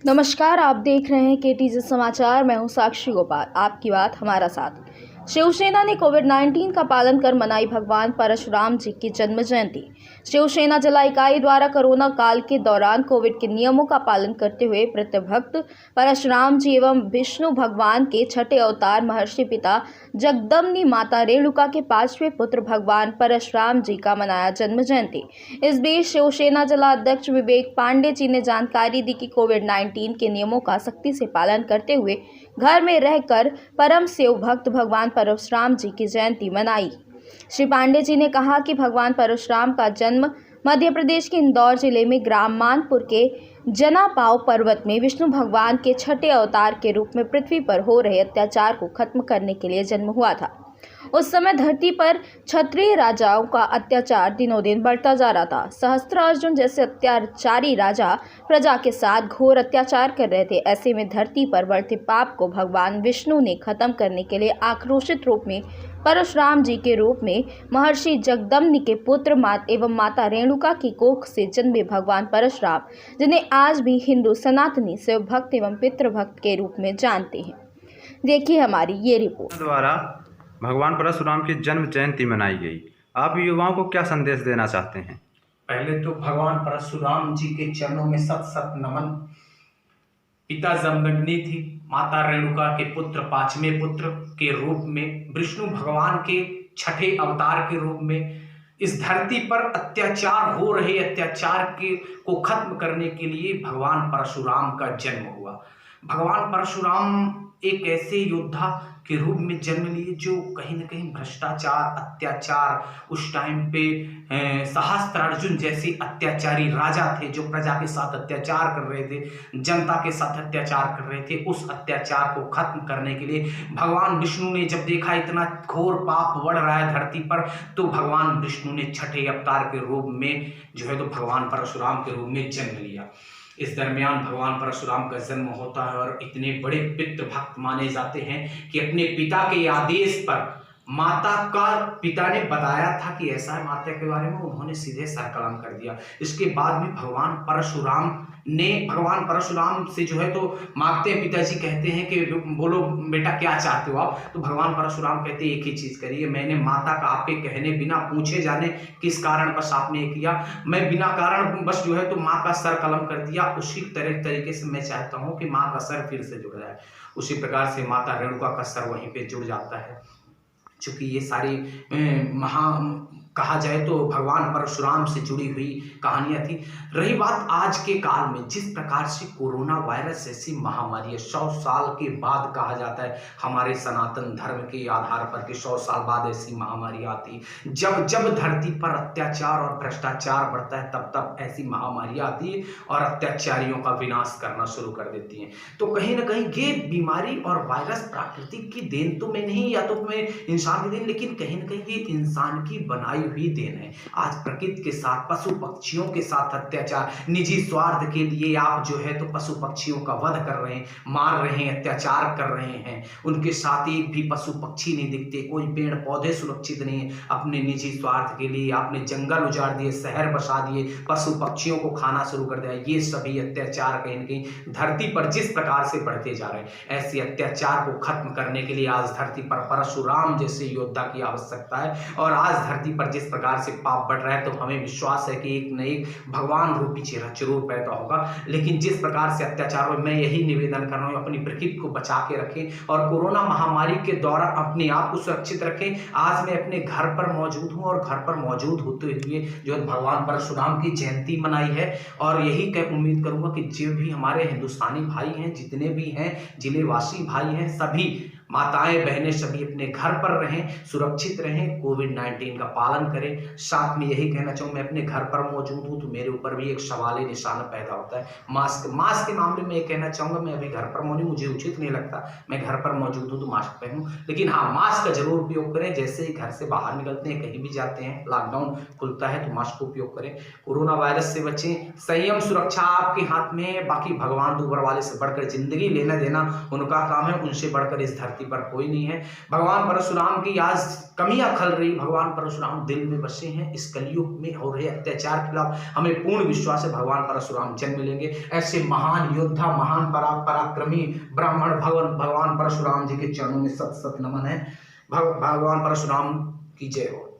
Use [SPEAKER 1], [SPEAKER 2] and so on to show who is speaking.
[SPEAKER 1] नमस्कार, आप देख रहे हैं केटीजी समाचार। मैं हूं साक्षी गोपाल। आपकी बात हमारा साथ। शिवसेना ने कोविड-19 का पालन कर मनाई भगवान परशुराम जी की जन्म जयंती। शिवसेना जिला इकाई द्वारा कोरोना काल के दौरान कोविड के नियमों का पालन करते हुए प्रतिभक्त परशुराम जी एवं विष्णु भगवान के छठे अवतार महर्षि पिता जगदम्बनी माता रेणुका के पांचवें पुत्र भगवान परशुराम जी का मनाया जन्म जयंती। इस बीच शिवसेना जिला अध्यक्ष विवेक पांडे जी ने जानकारी दी कि कोविड-19 के नियमों का सख्ती से पालन करते हुए घर में रहकर परम शिव भक्त भगवान परशुराम जी की जयंती मनाई। श्री पांडे जी ने कहा कि भगवान परशुराम का जन्म मध्य प्रदेश के इंदौर जिले में ग्राम मानपुर के जनापाव पर्वत में विष्णु भगवान के छठे अवतार के रूप में पृथ्वी पर हो रहे अत्याचार को खत्म करने के लिए जन्म हुआ था। उस समय धरती पर क्षत्रिय राजाओं का अत्याचार दिनों दिन बढ़ता जा रहा था। सहस्त्रार्जुन जैसे अत्याचारी राजा प्रजा के साथ घोर अत्याचार कर रहे थे। ऐसे में धरती पर बढ़ते पाप को भगवान विष्णु ने खत्म करने के लिए आक्रोशित रूप में परशुराम जी के रूप में महर्षि जगदम्बनी के पुत्र एवं माता रेणुका की कोख से जन्मे भगवान परशुराम, जिन्हें आज भी हिंदू सनातनी शिव भक्त एवं पितृभक्त के रूप में जानते हैं। देखिए हमारी ये रिपोर्ट।
[SPEAKER 2] द्वारा भगवान परशुराम की जन्म जयंती मनाई गई। आप युवाओं को क्या संदेश देना चाहते हैं?
[SPEAKER 3] पहले तो भगवान परशुराम जी के चरणों में सत सत नमन। पिता जमदग्नि थी, माता रेणुका के पुत्र पांचवें पुत्र के रूप में, विष्णु भगवान के छठे अवतार के रूप में इस धरती पर अत्याचार हो रहे अत्याचार को खत्म करने के लिए भगवान परशुराम का जन्म हुआ। भगवान परशुराम एक ऐसे योद्धा के रूप में जन्म लिए जो कहीं ना कहीं भ्रष्टाचार, अत्याचार, उस टाइम पे सहस्त्रार्जुन जैसे अत्याचारी राजा थे जो प्रजा के साथ अत्याचार कर रहे थे, जनता के साथ अत्याचार कर रहे थे। उस अत्याचार को खत्म करने के लिए भगवान विष्णु ने जब देखा इतना घोर पाप बढ़ रहा है धरती पर, तो भगवान विष्णु ने छठे अवतार के रूप में जो है तो भगवान परशुराम के रूप में जन्म लिया। इस दरमियान भगवान परशुराम का जन्म होता है और इतने बड़े पितृभक्त माने जाते हैं कि अपने पिता के आदेश पर माता का पिता ने बताया था कि ऐसा है माता के बारे में, उन्होंने सीधे सर कलम कर दिया। इसके बाद भी भगवान परशुराम से जो है तो मांगते हैं, पिताजी कहते हैं कि बोलो बेटा क्या चाहते हो आप। तो भगवान परशुराम कहते हैं एक ही चीज करिए, मैंने माता का आपके कहने बिना पूछे जाने किस कारण बस आपने ये किया, मैं बिना कारण बस जो है तो माँ का सर कलम कर दिया। उसी तरीके से मैं चाहता हूँ कि माँ का सर फिर से जुड़ जाए। उसी प्रकार से माता रेणुका का सर वहीं पे जुड़ जाता है। चूंकि ये सारी कहा जाए तो भगवान परशुराम से जुड़ी हुई कहानियां थी। रही बात आज के काल में, जिस प्रकार से कोरोना वायरस जैसी महामारी है, 100 साल के बाद कहा जाता है हमारे सनातन धर्म के आधार पर कि 100 साल बाद ऐसी महामारी आती। जब जब धरती पर अत्याचार और भ्रष्टाचार बढ़ता है तब तब ऐसी महामारी आती है और अत्याचारियों का विनाश करना शुरू कर देती है। तो कहीं ना कहीं ये बीमारी और वायरस प्राकृतिक की देन तो मैं नहीं, या तो मैं इंसान की देन, लेकिन कहीं ना कहीं ये इंसान की बनाई हुई देन है। आज प्रकृति के साथ, पशु पक्षियों के साथ अत्याचार, निजी स्वार्थ के लिए आप जो है तो पशु पक्षियों का वध कर रहे हैं, मार रहे हैं, अत्याचार कर रहे हैं। उनके साथ एक भी पशु पक्षी नहीं दिखते, कोई पेड़ पौधे सुरक्षित नहीं है। अपने निजी स्वार्थ के लिए आपने जंगल उजाड़ दिए, शहर बसा दिए, पशु पक्षियों को खाना शुरू कर दिया। ये सभी अत्याचार कहीं ना कहीं धरती पर जिस प्रकार से बढ़ते जा रहे हैं, ऐसे अत्याचार को खत्म करने के लिए आज धरती पर परशुराम जैसे योद्धा की आवश्यकता है। और आज धरती पर जिस प्रकार से पाप बढ़ रहा है तो हमें विश्वास है कि एक न एक भगवान रूपी चेहरा जरूर पैदा होगा। लेकिन जिस प्रकार से अत्याचार हो, मैं यही निवेदन कर रहा हूँ, अपनी प्रकृति को बचा के रखें और कोरोना महामारी के दौरान अपने आप को सुरक्षित रखें। आज मैं अपने घर पर मौजूद हूँ और घर पर मौजूद होते हुए जो भगवान परशुराम की जयंती मनाई है। और यही उम्मीद करूंगा कि जो भी हमारे हिंदुस्तानी भाई हैं, जितने भी हैं जिलेवासी भाई हैं, सभी माताएं बहनें सभी अपने घर पर रहें, सुरक्षित रहें, कोविड-19 का पालन करें। साथ में यही कहना चाहूँ, मैं अपने घर पर मौजूद हूँ तो मेरे ऊपर भी एक सवाल निशान पैदा होता है। मास्क के मामले में ये कहना चाहूँगा, मैं अभी घर पर मौजूद, मुझे उचित नहीं लगता मैं घर पर मौजूद हूँ तो मास्क पहनूं, लेकिन हाँ मास्क का जरूर उपयोग करें। जैसे ही घर से बाहर निकलते हैं, कहीं भी जाते हैं, लॉकडाउन खुलता है तो मास्क का उपयोग करें। कोरोना वायरस से बचें, संयम सुरक्षा आपके हाथ में है। बाकी भगवान ऊपर वाले से बढ़कर जिंदगी लेना देना उनका काम है, उनसे बढ़कर इस धरती धरती पर कोई नहीं है। भगवान परशुराम की आज कमियां खल रही, भगवान परशुराम दिल में बसे हैं। इस कलयुग में हो रहे अत्याचार के खिलाफ हमें पूर्ण विश्वास है भगवान परशुराम जन्म लेंगे। ऐसे महान योद्धा, महान पराक्रमी ब्राह्मण भगवान परशुराम जी के चरणों में सत सत नमन है। भगवान परशुराम की जय हो।